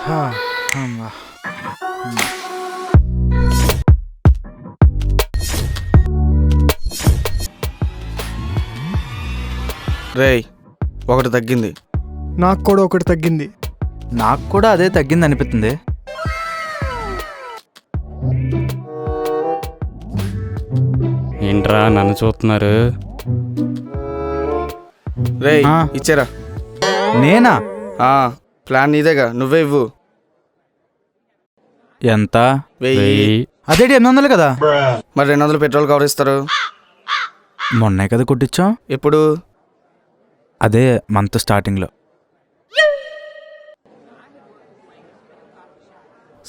రేయ్, ఒకటి తగ్గింది. నాకు కూడా ఒకటి తగ్గింది. నాకు కూడా అదే తగ్గింది అనిపిస్తుంది. ఏంట్రా నన్ను చూస్తున్నారు? రేయ్ ఇచ్చారా? నేనా? ప్లాన్ నీదేగా, నువ్వే ఇవ్వు. ఎంత? 1000. అదేంటి 800 కదా? మరి 200 పెట్రోల్ కవర్ ఇస్తారు. మొన్నే కదా కొట్టించాం. ఎప్పుడు? అదే మంత్ స్టార్టింగ్లో.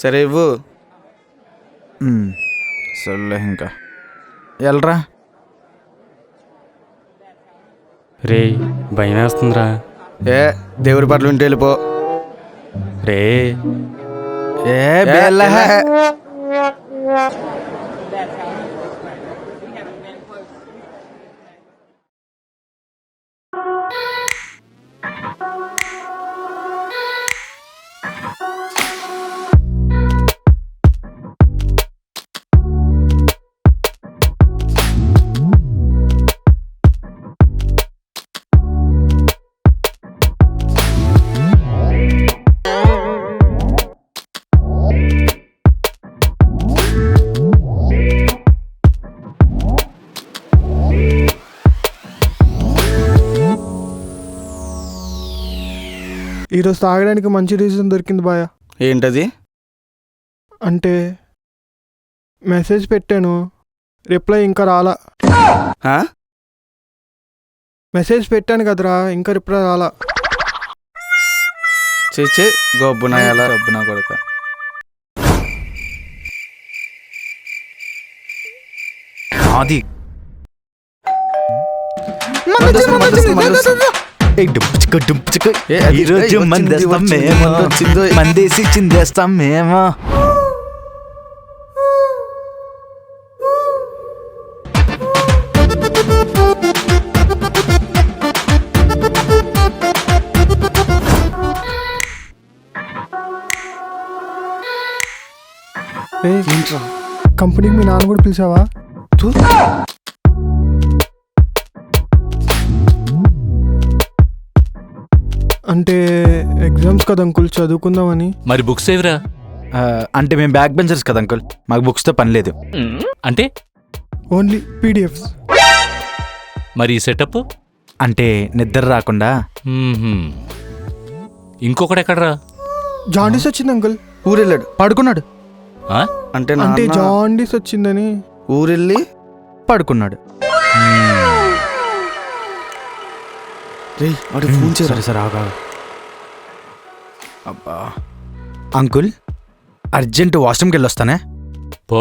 సరే ఇవ్వు. సర్లే ఇంకా వెళ్ళరా. రే భయం వేస్తుందిరా. దేవుడి పట్ల ఉంటే వెళ్ళిపో. రే ఈరోజు తాగడానికి మంచి రీజన్ దొరికింది బాయ్. ఏంటది? అంటే మెసేజ్ పెట్టాను, రిప్లై ఇంకా రాలా. మెసేజ్ పెట్టాను కదరా, ఇంకా రిప్లై రాలా. చేచే గొబ్బునాయాల గొబ్బునా కొడక. అది ఈరోజు మందేసి చిందేస్తాం మేము. కంపెనీకి మీ నాన్న కూడా పిలిచావా? అంటే ఎగ్జామ్స్ కదా అంకుల్, చదువుకుందామని. మరి బుక్స్ ఏవిరా? అంటే మేము బ్యాక్ బెంచర్స్ కదా అంకుల్, మాకు బుక్స్తో పని లేదు. అంటే ఓన్లీ పీడిఎఫ్స్. మరి ఈ సెటప్ అంటే నిద్ర రాకుండా. ఇంకొకటి ఎక్కడరా? జాండీస్ వచ్చింది అంకుల్. ఊరెళ్ళాడు, పడుకున్నాడు. అంటే జాండీస్ వచ్చిందని ఊరెళ్ళి పడుకున్నాడు. సరే సరే ఆగా. అబ్బా అంకుల్, అర్జెంట్ వాష్రూమ్కి వెళ్ళొస్తానే. పో.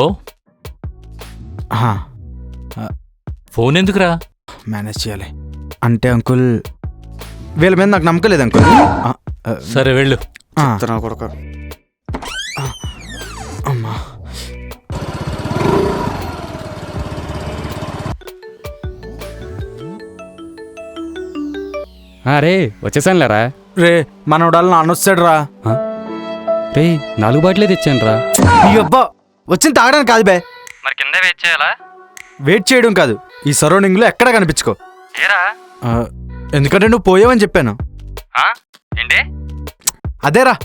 ఫోన్ ఎందుకురా? మేనేజ్ చేయాలి. అంటే అంకుల్ వీళ్ళ మీద నాకు నమ్మకం లేదు అంకుల్. సరే వెళ్ళు. కొడక. అమ్మా రే వచ్చేసాను లేరా. రే మనోడాలు నాన్న వచ్చాడు రా. రే 4 బాటిలే తెచ్చాను రా. అబ్బా వచ్చింది తాగడానికి కాదు బే. మరి కింద వెయిట్ చేయాలా? వెయిట్ చేయడం కాదు, ఈ సరౌండింగ్ లో ఎక్కడా కనిపించుకో. ఎందుకంటే నువ్వు పోయావని చెప్పాను. ఏంటి? అదేరా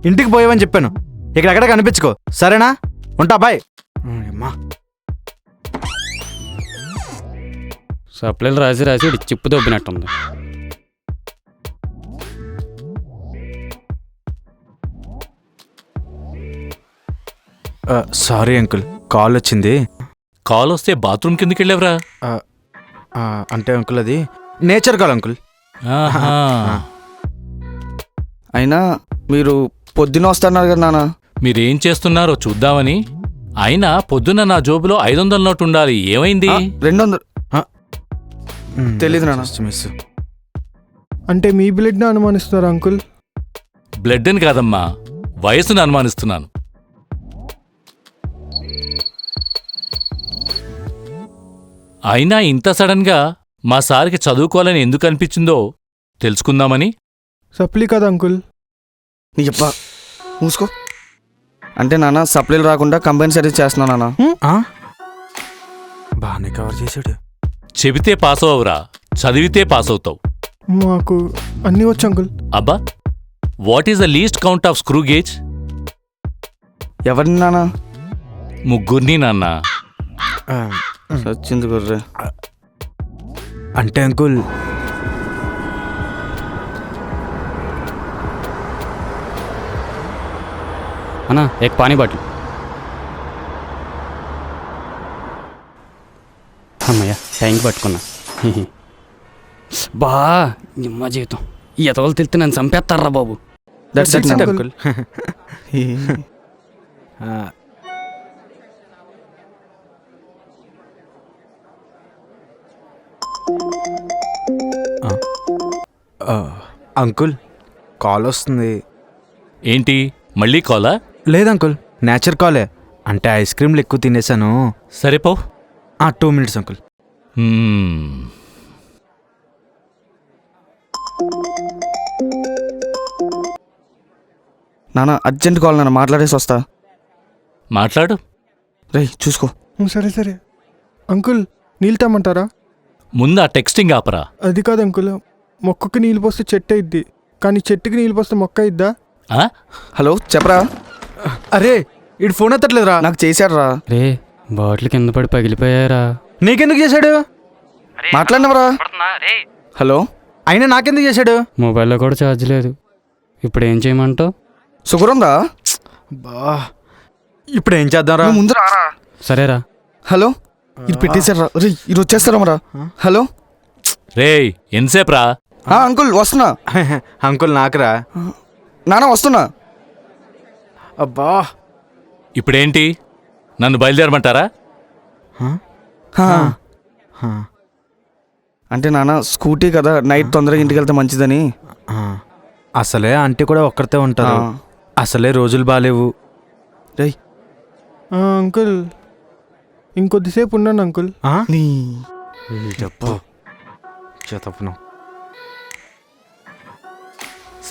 ఇంటికి పోయావని చెప్పాను. ఇక్కడ ఎక్కడ కనిపించుకో, సరేనా? ఉంటా బాయ్. సప్లైలు రాసి రాసి చిప్పు దొబ్బినట్టుంది. సారీ అంకుల్, కాల్ వచ్చింది. కాల్ వస్తే బాత్రూమ్ కిందకి వెళ్ళావురా? అంటే అంకుల్ అది నేచర్ కాల్ అంకుల్. అయినా మీరు పొద్దున వస్తున్నారు కదా నాన్న. మీరేం చేస్తున్నారో చూద్దామని. అయినా పొద్దున్న నా జోబులో 500 నోటు ఉండాలి, ఏమైంది? 200. తెలీదు నాన్న. మిస్. అంటే మీ బ్లడ్ని అనుమానిస్తున్నారు అంకుల్? బ్లడ్ అని కాదమ్మా, వయసును అనుమానిస్తున్నాను. అయినా ఇంత సడన్గా మా సార్కి చదువుకోవాలని ఎందుకు అనిపించిందో తెలుసుకుందామని. సప్లీ కదా అంకుల్? నీ చెప్పా మూసుకో. అంటే నాన్న సప్లైలు రాకుండా కంపెనీ సర్వీస్ చేస్తున్నా నాన్న. బాగానే కవర్ చేశాడు. చెబితే పాస్ అవరా, చదివితే పాస్ అవుతావు. మాకు అన్నీ వచ్చు అంకుల్. అబ్బా, what is the least count of screw gauge? ఎవరిని నాన్న? ముగ్గురిని నాన్న. సచ్చింది గుర్రే. అంటే అంకుల్ అన్నా एक पानी బాటిల్. అమ్మయ్య ట్యాంక్ పట్టుకున్నా. బా నిమ్మ జీవితం, ఈ ఎతవలు తెలితే నన్ను చంపేస్తారా బాబు. దట్స్ ఇట్ నాన్న. అంకుల్. అంకుల్ కాల్ వస్తుంది. ఏంటి మళ్ళీ కాలా? లేదు అంకుల్, నేచర్ కాలే. అంటే ఐస్ క్రీమ్లు ఎక్కువ తినేసాను. సరేపో. 2 minutes అంకుల్. నాన్న అర్జెంట్ కాల్ నాన్న, మాట్లాడేసి వస్తా. మాట్లాడు. రేయ్ చూసుకో. సరే సరే అంకుల్, నీళ్ళు తెమ్మంటారా? ముందు ఆ టెక్స్టింగ్ ఆపరా. అది కాదు అంకుల్, మొక్కకి నీళ్ళు పోస్తే చెట్టు అయిద్ది, కానీ చెట్టుకి నీళ్ళు పోస్తే మొక్క అయిద్దా? ఆ? హలో చెప్పరా. అరే ఇటు ఫోన్ ఎత్తట్లేదురా. నాకు చేశాడు రా. రే బాటిల్ కింద పడి పగిలిపోయారా. నీకెందుకు చేశాడు? మాట్లాడినవరా. హలో అయినా నాకెందుకు చేశాడు? మొబైల్లో కూడా ఛార్జ్ లేదు. ఇప్పుడు ఏం చేయమంటావు? షుగర్ ఉందా? బా ఇప్పుడు ఏం చేద్దాంరా? నువ్వు ముందు రారా. సరేరా. హలో ఇది పెట్టేశారు రా. రే ఇది వచ్చేస్తారా మరా. హలో రేయ్ ఎంతసేపు రా? అంకుల్ వస్తున్నా. అంకుల్ నాకురా. నాన్న వస్తున్నా. అబ్బా ఇప్పుడేంటి, నన్ను బయలుదేరమంటారా? అంటే నాన్న స్కూటీ కదా, నైట్ తొందరగా ఇంటికి వెళ్తే మంచిదని. అసలే ఆంటీ కూడా ఒక్కరితే ఉంటారు. అసలే రోజులు బాలేవు. రేయ్ అంకుల్ ఇంకొద్దిసేపు ఉన్నాను అంకుల్. నీ తప్పును.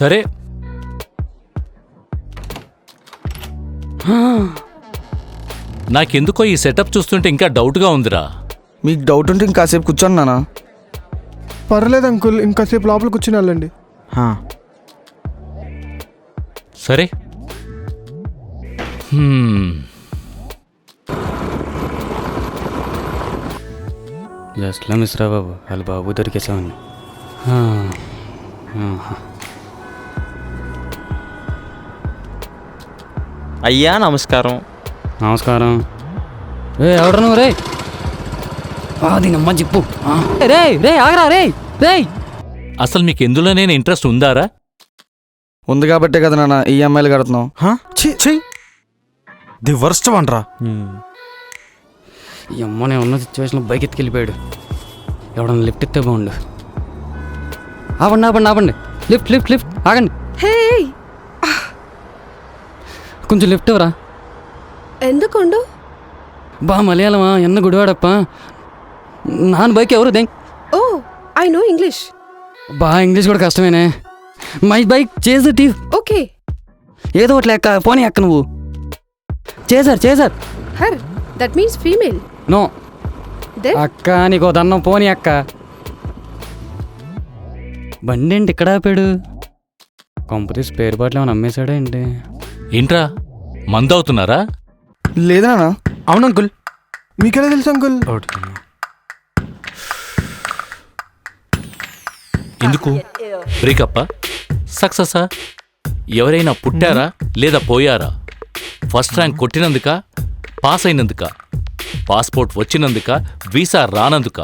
సరే నాకెందుకో ఈ సెటప్ చూస్తుంటే ఇంకా డౌట్గా ఉందిరా. మీకు డౌట్ ఉంటే ఇంకాసేపు కూర్చోండి నాన్న. పర్లేదు అంకుల్, ఇంకాసేపు లోపల కూర్చుని వెళ్ళండి. సరే. జస్ట్లో మిస్రా బాబు, వాళ్ళ బాబు దొరికేసామని. అయ్యా నమస్కారం. నమస్కారం. రే ఎవరు నువ్వు? రే దీనమ్మ చెప్పు. రే రే ఆగరా. రే రే అసలు మీకు ఎందులోనైనా ఇంట్రెస్ట్ ఉందారా? ఉంది కాబట్టే కదా నాన్న ఈఎంఐలు కడుతున్నాం. ది వర్స్ట్ వన్ రా. ఈ అమ్మ నేను ఉన్న సిచ్యువేషన్లో బైక్ ఎత్తుకెళ్ళిపోయాడు. ఎవడన్నా లిఫ్ట్ ఇస్తే బాగుండు. ఆపండి ఆపండి ఆపండి. లిఫ్ట్ లిఫ్ట్ లిఫ్ట్ ఆగండి. కొంచెం లిఫ్ట్ ఇవ్వరా. ఎందుకుండు? బా మలయాళమా ఎన్న గుడివాడప్ప. నాన్న బైక్ ఎవరు దెంగ్. Oh I no English. బా ఇంగ్లీష్ కూడా కష్టమేనే. మై బైక్ చేజర్ టీ. ఓకే ఏదో ఒకటి లెక్క పోనీ అక్క నువ్వు. Chaser chaser. Her that means female. No then అక్క నీకో దన్నం పోనీ అక్క. బండి ఏంటి ఇక్కడ ఆపాడు? కొంపతి స్పేర్ బాటిల్ ఏమైనా అమ్మేశాడా ఏంటి? ఏంట్రా మందవుతున్నారా? లేదు నాన్న. అవును అంకుల్. మీకెలా తెలుసు అంకుల్? ఎందుకు? బ్రేకప్పా, సక్సెసా, ఎవరైనా పుట్టారా లేదా పోయారా? ఫస్ట్ ర్యాంక్ కొట్టినందుక, పాస్ అయినందుక, పాస్పోర్ట్ వచ్చినందుక, వీసా రానందుక,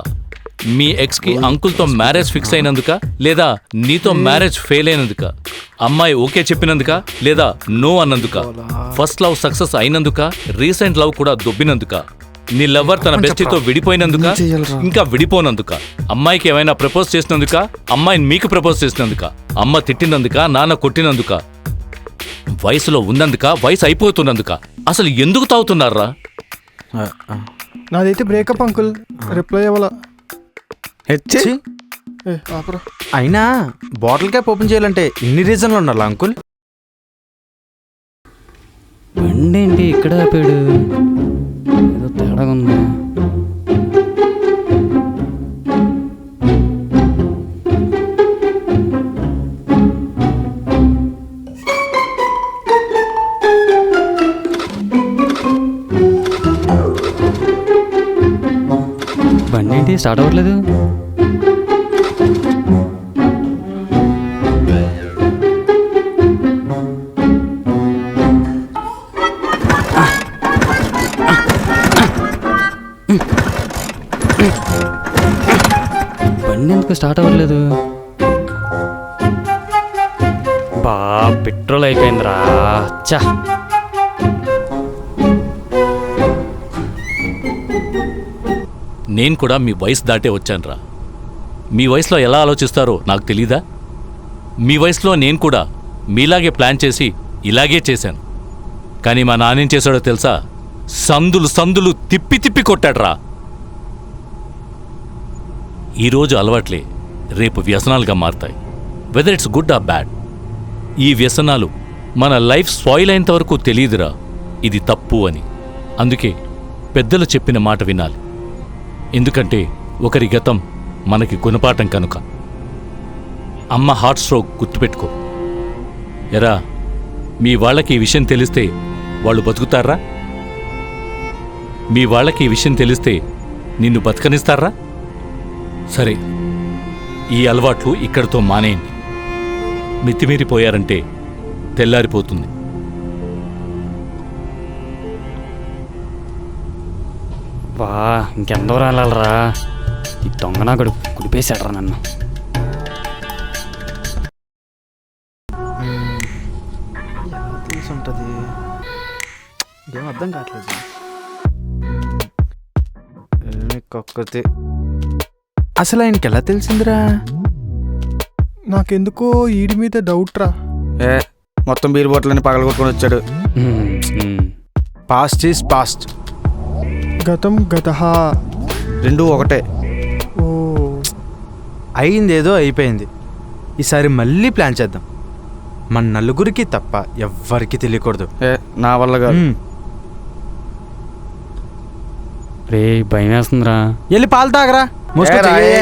మీ ఎక్స్కి అంకుల్తో మ్యారేజ్ ఫిక్స్ అయినందుక, లేదా నీతో మ్యారేజ్ ఫెయిల్ అయినందుక, అమ్మాయి ఓకే చెప్పినందుక, లేదా నో అన్నందుక, ఫస్ట్ లవ్ సక్సెస్ అయినందుక, రీసెంట్ లవ్ కూడా దొబ్బినందుక, నీ లవర్ తన బెస్టీతో విడిపోయినందుక, ఇంకా విడిపోనందుక, అమ్మాయికి ఏమైనా ప్రపోజ్ చేసినందుక, అమ్మాయిని మీకు ప్రపోజ్ చేసినందుక, అమ్మ తిట్టినందుక, నాన్న కొట్టినందుక, వయసులో ఉన్నందుక, వయసు అయిపోతున్నందుక, అసలు ఎందుకు తాగుతున్నారా? నాదైతే బ్రేకప్ అంకుల్, రిప్లై ఇవ్వాల. హెచ్చి అయినా బాటిల్ క్యాప్ ఓపెన్ చేయాలంటే ఇన్ని రీజన్లు ఉండాలా అంకుల్? బండి ఏంటి ఇక్కడ ఆపాడు? ఏదో తేడా ఉంది. బండి ఏంటి స్టార్ట్ అవ్వట్లేదు? బండి ఎందుకు స్టార్ట్ అవ్వట్లేదు? బా పెట్రోల్ అయిపోయిందిరా. చా నేను కూడా మీ వయసు దాటే వచ్చానురా. మీ వయసులో ఎలా ఆలోచిస్తారో నాకు తెలీదా? మీ వయసులో నేను కూడా మీలాగే ప్లాన్ చేసి ఇలాగే చేశాను. కానీ మా నాన్నేం చేశాడో తెలుసా? సందులు సందులు తిప్పి తిప్పి కొట్టాడ్రా. ఈరోజు అలవాట్లే రేపు వ్యసనాలుగా మారతాయి. Whether it's good or bad. ఈ వ్యసనాలు మన లైఫ్ స్పాయిల్ అయ్యేంత వరకు తెలియదురా ఇది తప్పు అని. అందుకే పెద్దలు చెప్పిన మాట వినాలి. ఎందుకంటే ఒకరి గతం మనకి గుణపాఠం కనుక. అమ్మ హార్ట్ స్ట్రోక్ గుర్తుపెట్టుకో. ఎరా, మీ వాళ్ళకి ఈ విషయం తెలిస్తే వాళ్ళు బతుకుతారా? మీ వాళ్ళకి ఈ విషయం తెలిస్తే నిన్ను బతకనిస్తారా? సరే, ఈ అలవాట్లు ఇక్కడితో మానేయండి. మితిమీరిపోయారంటే తెల్లారిపోతుంది. బా ఇంకెందో రాలరా. ఈ దొంగ నా గడు కుడిపేశాడరా నన్ను. తెలిసి ఉంటుంది, ఏం అర్థం కావట్లేదు. కొక్కతే అసలు ఆయనకి ఎలా తెలిసిందిరా? నాకెందుకో ఈడి మీద డౌట్ రా. ఏ మొత్తం బీర్ బాటిల్ని పగలగొట్టుకొని వచ్చాడు. Past is past. గతం గతహ. రెండు ఒకటే. ఓ అయిందేదో అయిపోయింది. ఈసారి మళ్ళీ ప్లాన్ చేద్దాం. మన నలుగురికి తప్ప ఎవ్వరికి తెలియకూడదు. ఏ నా వల్ల కాదు. రే భయం వేస్తుందిరా. వెళ్ళి పాలు తాగరా. ఏరా, ఏ?